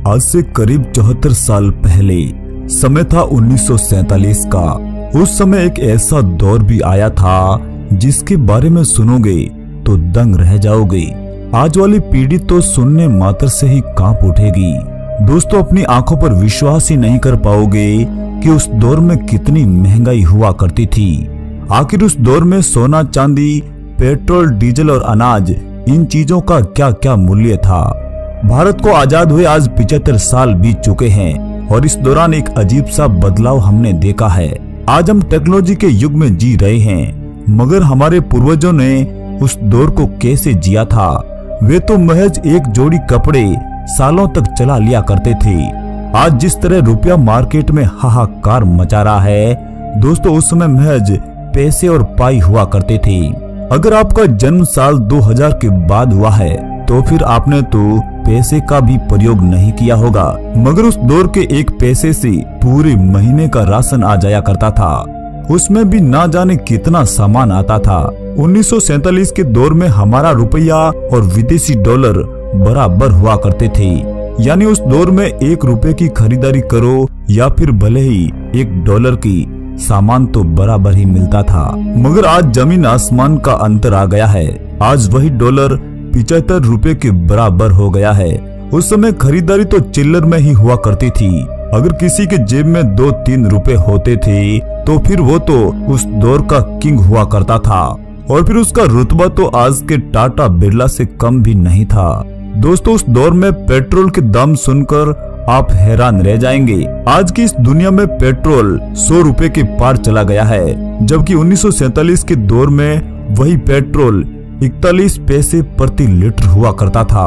आज से करीब 74 साल पहले समय था 1947 का। उस समय एक ऐसा दौर भी आया था जिसके बारे में सुनोगे तो दंग रह जाओगे। आज वाली पीढ़ी तो सुनने मात्र से ही कांप उठेगी। दोस्तों, अपनी आंखों पर विश्वास ही नहीं कर पाओगे कि उस दौर में कितनी महंगाई हुआ करती थी। आखिर उस दौर में सोना, चांदी, पेट्रोल, डीजल और अनाज, इन चीजों का क्या क्या मूल्य था। भारत को आजाद हुए आज 75 साल बीत चुके हैं और इस दौरान एक अजीब सा बदलाव हमने देखा है। आज हम टेक्नोलॉजी के युग में जी रहे हैं, मगर हमारे पूर्वजों ने उस दौर को कैसे जिया था। वे तो महज एक जोड़ी कपड़े सालों तक चला लिया करते थे। आज जिस तरह रुपया मार्केट में हाहाकार मचा रहा है, दोस्तों उस समय महज पैसे और पाई हुआ करते थे। अगर आपका जन्म साल 2000 के बाद हुआ है तो फिर आपने तो पैसे का भी प्रयोग नहीं किया होगा, मगर उस दौर के एक पैसे से पूरे महीने का राशन आ जाया करता था। उसमें भी ना जाने कितना सामान आता था। 1947 के दौर में हमारा रुपया और विदेशी डॉलर बराबर हुआ करते थे। यानी उस दौर में 1 रुपए की खरीदारी करो या फिर भले ही $1 की, सामान तो बराबर ही मिलता था। मगर आज जमीन आसमान का अंतर आ गया है। आज वही डॉलर 75 रुपए के बराबर हो गया है। उस समय खरीदारी तो चिल्लर में ही हुआ करती थी। अगर किसी के जेब में 2-3 रुपए होते थे तो फिर वो तो उस दौर का किंग हुआ करता था, और फिर उसका रुतबा तो आज के टाटा बिरला से कम भी नहीं था। दोस्तों, उस दौर में पेट्रोल के दाम सुनकर आप हैरान रह जाएंगे। आज की इस दुनिया में पेट्रोल 100 रुपए के पार चला गया है, जबकि 1947 के दौर में वही पेट्रोल 41 पैसे प्रति लीटर हुआ करता था।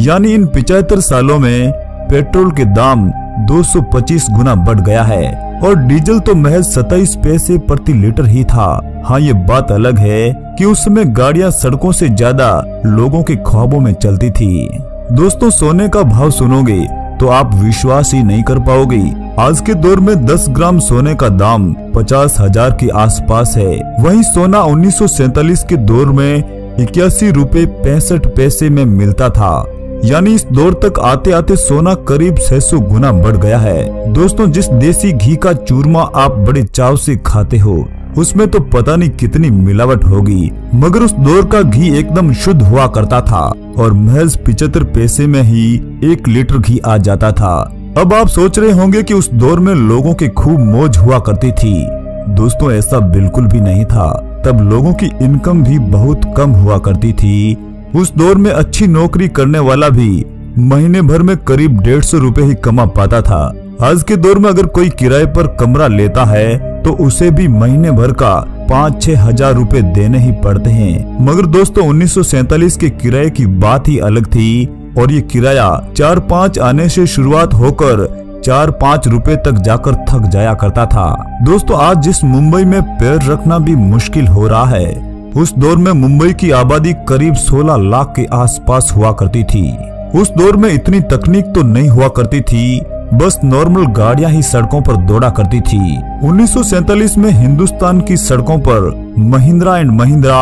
यानी इन 75 सालों में पेट्रोल के दाम 225 गुना बढ़ गया है और डीजल तो महज 27 पैसे प्रति लीटर ही था। हाँ, ये बात अलग है कि उस समय गाड़ियां सड़कों से ज्यादा लोगों के ख्वाबों में चलती थी। दोस्तों, सोने का भाव सुनोगे तो आप विश्वास ही नहीं कर पाओगे। आज के दौर में 10 ग्राम सोने का दाम 50,000 के आसपास है। वहीं सोना 1947 के दौर में 81 रुपए 65 पैसे में मिलता था। यानी इस दौर तक आते आते सोना करीब 600 गुना बढ़ गया है। दोस्तों, जिस देसी घी का चूरमा आप बड़े चाव से खाते हो, उसमें तो पता नहीं कितनी मिलावट होगी, मगर उस दौर का घी एकदम शुद्ध हुआ करता था और महज 75 पैसे में ही 1 लीटर घी आ जाता था। अब आप सोच रहे होंगे कि उस दौर में लोगों की खूब मौज हुआ करती थी। दोस्तों, ऐसा बिल्कुल भी नहीं था। तब लोगों की इनकम भी बहुत कम हुआ करती थी। उस दौर में अच्छी नौकरी करने वाला भी महीने भर में करीब 150 रुपए ही कमा पाता था। आज के दौर में अगर कोई किराए पर कमरा लेता है तो उसे भी महीने भर का 5-6 हजार रुपए देने ही पड़ते हैं। मगर दोस्तों, 1947 के किराए की बात ही अलग थी और ये किराया 4-5 आने से शुरुआत होकर 4-5 रुपए तक जाकर थक जाया करता था। दोस्तों, आज जिस मुंबई में पैर रखना भी मुश्किल हो रहा है, उस दौर में मुंबई की आबादी करीब 16 लाख के आसपास हुआ करती थी। उस दौर में इतनी तकनीक तो नहीं हुआ करती थी, बस नॉर्मल गाड़ियां ही सड़कों पर दौड़ा करती थी। 1947 में हिंदुस्तान की सड़कों पर महिंद्रा एंड महिंद्रा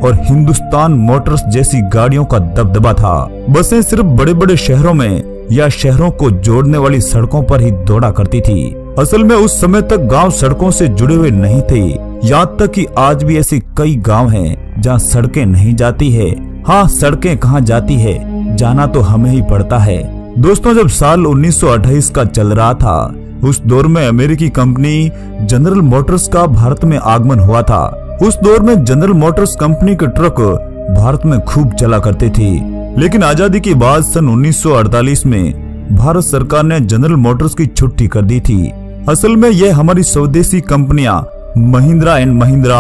और हिंदुस्तान मोटर्स जैसी गाड़ियों का दबदबा था। बसें सिर्फ बड़े बड़े शहरों में या शहरों को जोड़ने वाली सड़कों पर ही दौड़ा करती थी। असल में उस समय तक गांव सड़कों से जुड़े हुए नहीं थे। यहाँ तक कि आज भी ऐसे कई गांव हैं जहाँ सड़कें नहीं जाती है। हाँ, सड़कें कहाँ जाती है, जाना तो हमें ही पड़ता है। दोस्तों, जब साल 1928 का चल रहा था, उस दौर में अमेरिकी कंपनी जनरल मोटर्स का भारत में आगमन हुआ था। उस दौर में जनरल मोटर्स कंपनी के ट्रक भारत में खूब चला करते थे। लेकिन आजादी के बाद सन 1948 में भारत सरकार ने जनरल मोटर्स की छुट्टी कर दी थी। असल में यह हमारी स्वदेशी कंपनियां महिंद्रा एंड महिंद्रा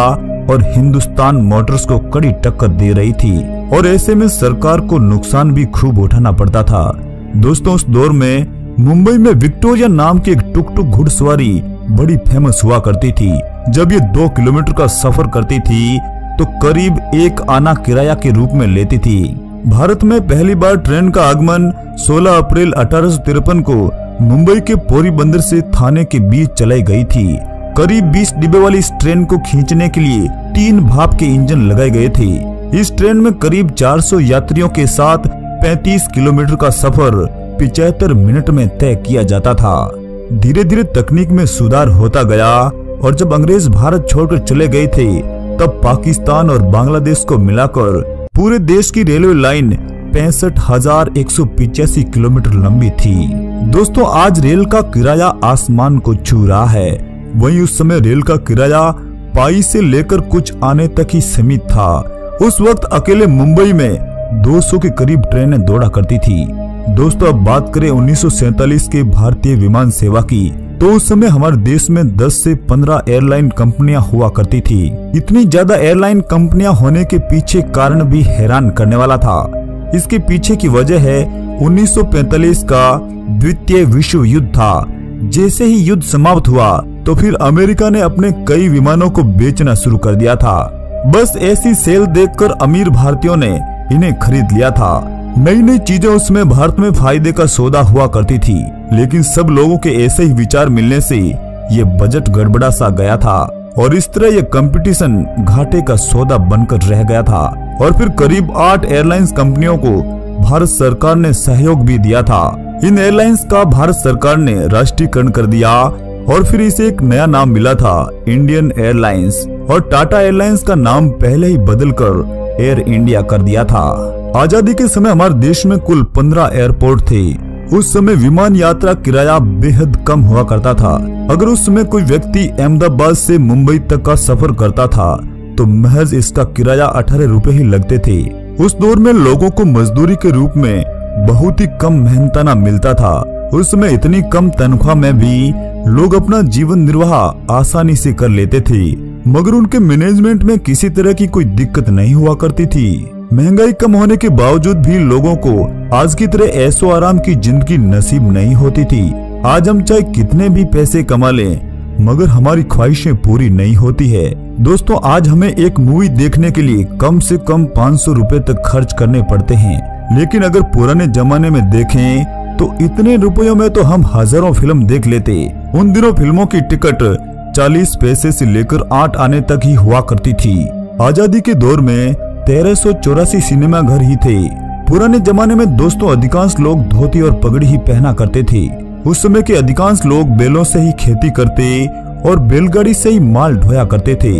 और हिंदुस्तान मोटर्स को कड़ी टक्कर दे रही थी और ऐसे में सरकार को नुकसान भी खूब उठाना पड़ता था। दोस्तों, उस दौर में मुंबई में विक्टोरिया नाम की एक टुक-टुक घुड़सवारी बड़ी फेमस हुआ करती थी। जब ये 2 किलोमीटर का सफर करती थी तो करीब 1 आना किराया के रूप में लेती थी। भारत में पहली बार ट्रेन का आगमन 16 अप्रैल 1853 को मुंबई के पोरबंदर से थाने के बीच चलाई गई थी। करीब 20 डिब्बे वाली इस ट्रेन को खींचने के लिए 3 भाप के इंजन लगाए गए थे। इस ट्रेन में करीब 400 यात्रियों के साथ 35 किलोमीटर का सफर 75 मिनट में तय किया जाता था। धीरे धीरे तकनीक में सुधार होता गया और जब अंग्रेज भारत छोड़कर चले गए थे तब पाकिस्तान और बांग्लादेश को मिलाकर पूरे देश की रेलवे लाइन 65,185 किलोमीटर लंबी थी। दोस्तों, आज रेल का किराया आसमान को छू रहा है, वहीं उस समय रेल का किराया पाई से लेकर कुछ आने तक ही सीमित था। उस वक्त अकेले मुंबई में 200 के करीब ट्रेनें दौड़ा करती थी। दोस्तों, अब बात करें 1947 के भारतीय विमान सेवा की, तो उस समय हमारे देश में 10 से 15 एयरलाइन कंपनियां हुआ करती थी। इतनी ज्यादा एयरलाइन कंपनियां होने के पीछे कारण भी हैरान करने वाला था। इसके पीछे की वजह है 1945 का द्वितीय विश्व युद्ध था। जैसे ही युद्ध समाप्त हुआ तो फिर अमेरिका ने अपने कई विमानों को बेचना शुरू कर दिया था। बस ऐसी सेल देखकर अमीर भारतीयों ने इन्हें खरीद लिया था। नई नई चीजें उसमें भारत में फायदे का सौदा हुआ करती थी, लेकिन सब लोगों के ऐसे ही विचार मिलने से ये बजट गड़बड़ा सा गया था और इस तरह ये कंपटीशन घाटे का सौदा बनकर रह गया था। और फिर करीब 8 एयरलाइंस कंपनियों को भारत सरकार ने सहयोग भी दिया था। इन एयरलाइंस का भारत सरकार ने राष्ट्रीयकरण कर दिया और फिर इसे एक नया नाम मिला था, इंडियन एयरलाइंस, और टाटा एयरलाइंस का नाम पहले ही बदलकर एयर इंडिया कर दिया था। आजादी के समय हमारे देश में कुल 15 एयरपोर्ट थे। उस समय विमान यात्रा किराया बेहद कम हुआ करता था। अगर उस समय कोई व्यक्ति अहमदाबाद से मुंबई तक का सफर करता था तो महज इसका किराया 18 रुपए ही लगते थे। उस दौर में लोगों को मजदूरी के रूप में बहुत ही कम मेहनताना मिलता था। उस समय इतनी कम तनख्वाह में भी लोग अपना जीवन निर्वाह आसानी से कर लेते थे, मगर उनके मैनेजमेंट में किसी तरह की कोई दिक्कत नहीं हुआ करती थी। महंगाई कम होने के बावजूद भी लोगों को आज की तरह ऐशो आराम की जिंदगी नसीब नहीं होती थी। आज हम चाहे कितने भी पैसे कमा लें, मगर हमारी ख्वाहिशें पूरी नहीं होती है। दोस्तों, आज हमें एक मूवी देखने के लिए कम से कम 500 रुपए तक खर्च करने पड़ते हैं, लेकिन अगर पुराने जमाने में देखें तो इतने रुपयों में तो हम हजारों फिल्म देख लेते। उन दिनों फिल्मों की टिकट 40 पैसे से लेकर 8 आने तक ही हुआ करती थी। आजादी के दौर में 1384 सिनेमा घर ही थे। पुराने जमाने में दोस्तों अधिकांश लोग धोती और पगड़ी ही पहना करते थे। उस समय के अधिकांश लोग बैलों से ही खेती करते और बैलगाड़ी से ही माल ढोया करते थे।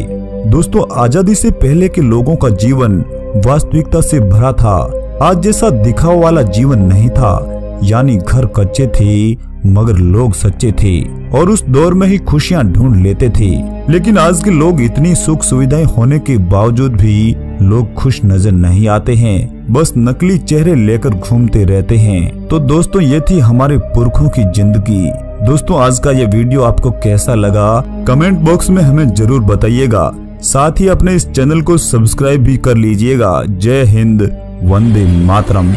दोस्तों, आजादी से पहले के लोगों का जीवन वास्तविकता से भरा था। आज जैसा दिखावा वाला जीवन नहीं था, यानी घर कच्चे थे मगर लोग सच्चे थे और उस दौर में ही खुशियां ढूंढ लेते थे। लेकिन आज के लोग इतनी सुख सुविधाएं होने के बावजूद भी लोग खुश नजर नहीं आते हैं, बस नकली चेहरे लेकर घूमते रहते हैं। तो दोस्तों, ये थी हमारे पुरखों की जिंदगी। दोस्तों, आज का ये वीडियो आपको कैसा लगा कमेंट बॉक्स में हमें जरूर बताइएगा। साथ ही अपने इस चैनल को सब्सक्राइब भी कर लीजिएगा। जय हिंद, वंदे मातरम।